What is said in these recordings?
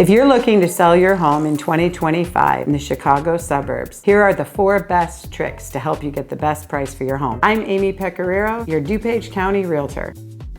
If you're looking to sell your home in 2025 in the Chicago suburbs, here are the 4 best tricks to help you get the best price for your home. I'm Amy Pecoraro, your DuPage County Realtor.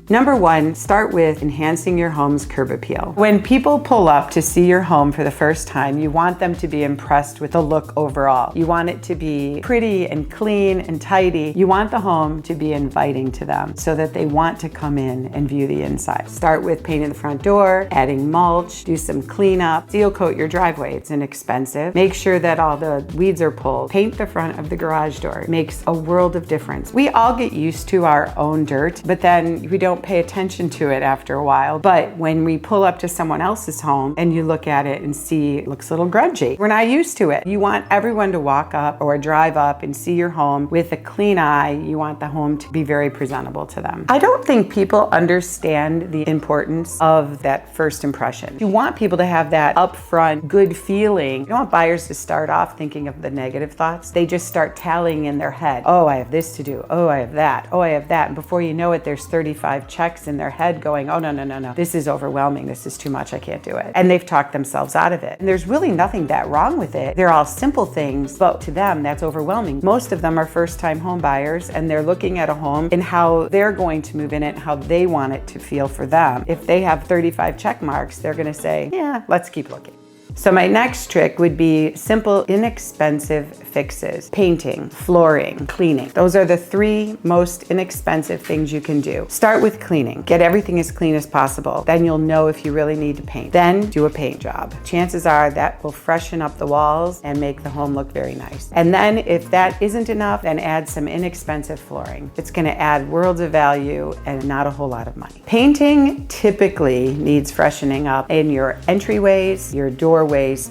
Number 1, start with enhancing your home's curb appeal. When people pull up to see your home for the first time, you want them to be impressed with the look overall. You want it to be pretty and clean and tidy. You want the home to be inviting to them so that they want to come in and view the inside. Start with painting the front door, adding mulch, do some cleanup, seal coat your driveway. It's inexpensive. Make sure that all the weeds are pulled. Paint the front of the garage door. It makes a world of difference. We all get used to our own dirt, but then we don't pay attention to it after a while. But when we pull up to someone else's home and you look at it and see it looks a little grungy, we're not used to it. You want everyone to walk up or drive up and see your home with a clean eye. You want the home to be very presentable to them. I don't think people understand the importance of that first impression. You want people to have that upfront good feeling. You don't want buyers to start off thinking of the negative thoughts. They just start tallying in their head. Oh, I have this to do. Oh, I have that. Oh, I have that. And before you know it, there's 35 checks in their head going, oh, no. This is overwhelming. This is too much. I can't do it. And they've talked themselves out of it. And there's really nothing that wrong with it. They're all simple things, but to them, that's overwhelming. Most of them are first-time home buyers, and they're looking at a home and how they're going to move in it, how they want it to feel for them. If they have 35 check marks, they're going to say, yeah, let's keep looking. So my next trick would be simple, inexpensive fixes. Painting, flooring, cleaning. Those are the 3 most inexpensive things you can do. Start with cleaning. Get everything as clean as possible. Then you'll know if you really need to paint. Then do a paint job. Chances are that will freshen up the walls and make the home look very nice. And then if that isn't enough, then add some inexpensive flooring. It's going to add worlds of value and not a whole lot of money. Painting typically needs freshening up in your entryways, your doorways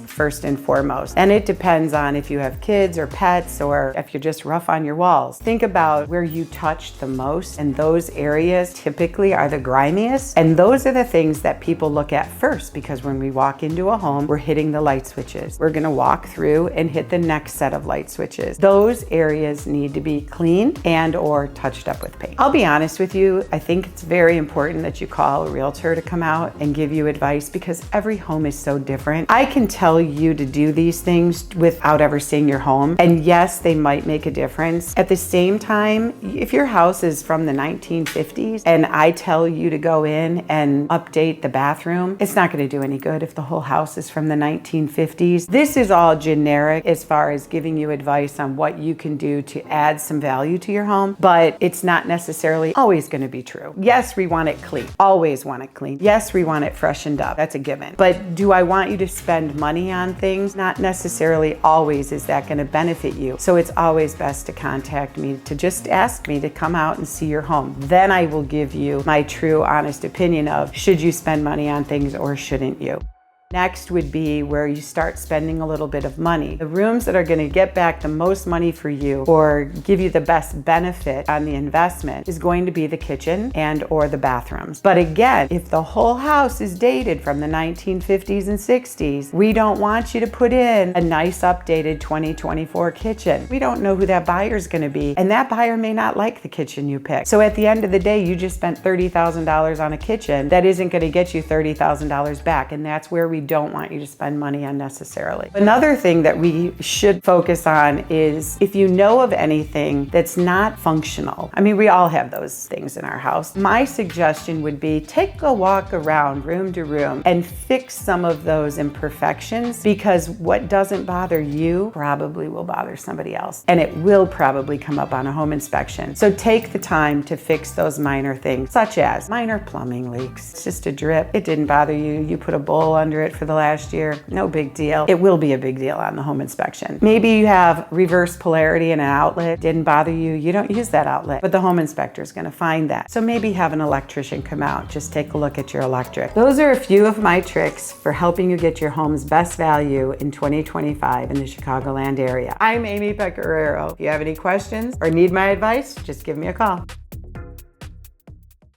first and foremost. And it depends on if you have kids or pets or if you're just rough on your walls. Think about where you touched the most, and those areas typically are the grimiest. And those are the things that people look at first, because when we walk into a home, we're hitting the light switches. We're going to walk through and hit the next set of light switches. Those areas need to be clean and or touched up with paint. I'll be honest with you, I think it's very important that you call a realtor to come out and give you advice, because every home is so different. I can tell you to do these things without ever seeing your home. And yes, they might make a difference. At the same time, if your house is from the 1950s and I tell you to go in and update the bathroom, it's not going to do any good if the whole house is from the 1950s. This is all generic as far as giving you advice on what you can do to add some value to your home, but it's not necessarily always going to be true. Yes, we want it clean. Always want it clean. Yes, we want it freshened up. That's a given. But do I want you to spend money on things? Not necessarily always is that going to benefit you. So it's always best to contact me, to just ask me to come out and see your home. Then I will give you my true, honest opinion of should you spend money on things or shouldn't you. Next would be where you start spending a little bit of money. The rooms that are going to get back the most money for you or give you the best benefit on the investment is going to be the kitchen and or the bathrooms. But again, if the whole house is dated from the 1950s and 60s, we don't want you to put in a nice updated 2024 kitchen. We don't know who that buyer is going to be, and that buyer may not like the kitchen you pick. So at the end of the day, you just spent $30,000 on a kitchen that isn't going to get you $30,000 back, and that's where we don't want you to spend money unnecessarily. Another thing that we should focus on is if you know of anything that's not functional. I mean, we all have those things in our house. My suggestion would be take a walk around room to room and fix some of those imperfections, because what doesn't bother you probably will bother somebody else, and it will probably come up on a home inspection. So take the time to fix those minor things, such as minor plumbing leaks. It's just a drip. It didn't bother you. You put a bowl under it for the last year. No big deal. It will be a big deal on the home inspection. Maybe you have reverse polarity in an outlet. Didn't bother you. You don't use that outlet, but the home inspector is going to find that. So maybe have an electrician come out. Just take a look at your electric. Those are a few of my tricks for helping you get your home's best value in 2025 in the Chicagoland area. I'm Amy Pecoraro. If you have any questions or need my advice, just give me a call.